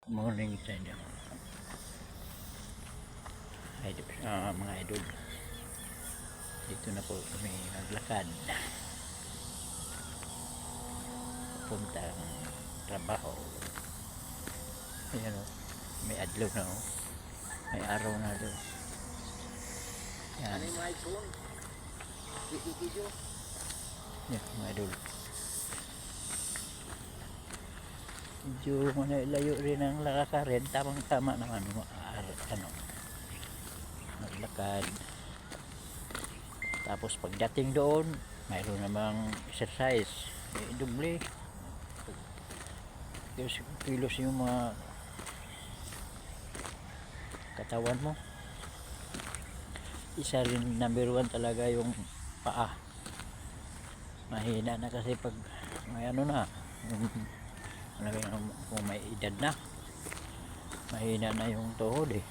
Morning sa inyo idol, mga idol. Dito na po kami naglakad papuntang trabaho. Ayan o, may adlaw na o, may araw na daw. Yan, yan mga idol. Medyo layo rin ang lakakarin, tamang tama naman naglakad. Tapos pagdating doon mayroon namang exercise, doble kilos yung mga katawan mo. Isa rin, number one talaga yung paa. Mahina na kasi pag may ano na kung may edad na, mahina na yung tuhod eh.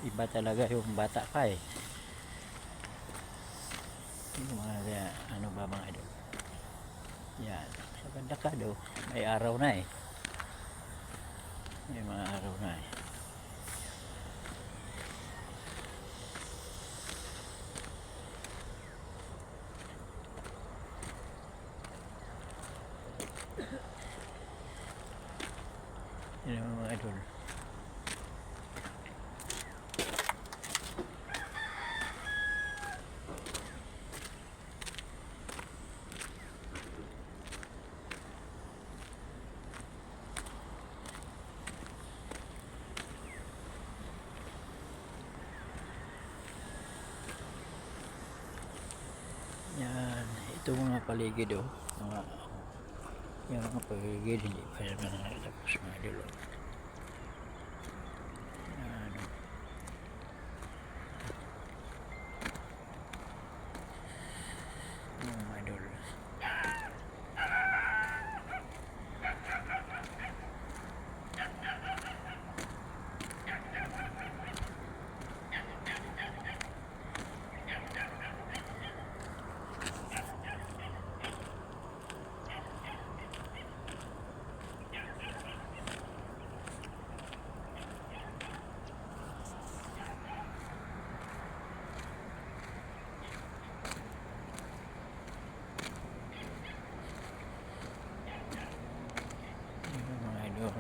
Iba talaga yung bata ka eh. Yung mga ano ba mga idol. Yan, sa ganda ka do, may araw na eh. May mga araw na eh. Yan yung mga idol. Yan, ito mga paligid oh. Yung mga paligid hindi pa naman nakatapos mga idol. Yan oh. Mga idol. Mga idol.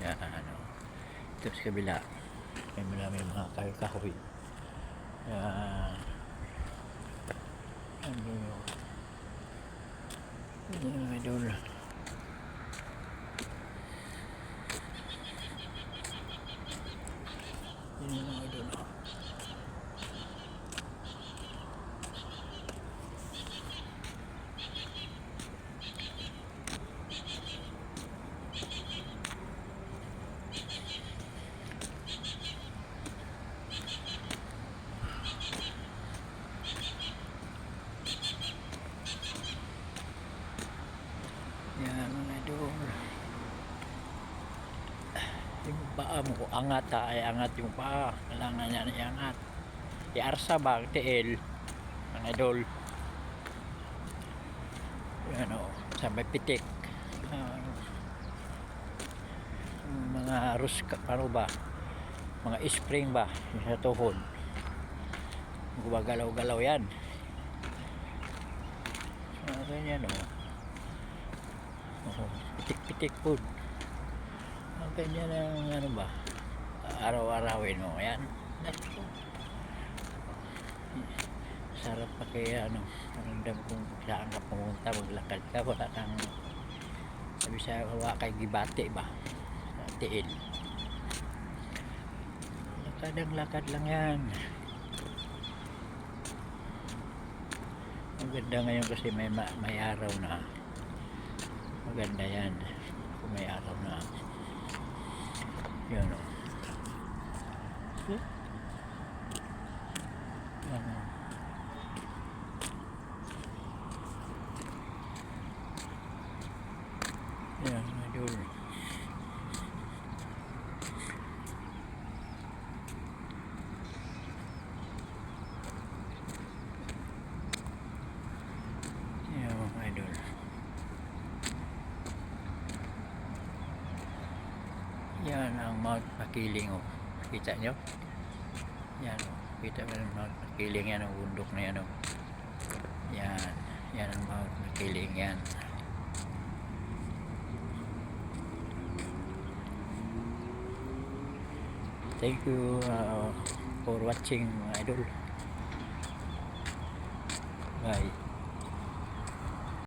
Yan ano. Ito sa kabila. May mga kahoy. Yan. Ano yun? Yan mga idol. Yan mga idol. Yan mga idol. Yung paa mo, angat ha, ay angat yung paa. Kailangan yan iangat. Iarsa ba ang tiil mga idol. Yan o, sa may pitik. Mga ruska, ano ba, mga spring ba sa tuhod, gumagalaw-galaw yan. Ganyan o, pitik-pitik po. Ganyan ang ano ba, araw-arawin o yan. Sarap pa kaya ano, paramdam kung saan ka pumunta, maglakad ka, wala kang sabi sa hawa kay gibate ba sa tiil. Lakad lang yan. Maganda ngayon kasi may araw na. Maganda yan kung may araw na. Yan o. Yan o. Yan, idol. idol. Yan ang Mount Makiling, oh. Kita nyo? Yan, oh. Kita mo ang Mount Makiling, yan ang bundok na yan, oh. Yan, yan ang Mount Makiling, yan. Thank you for watching, mga idol. Bye.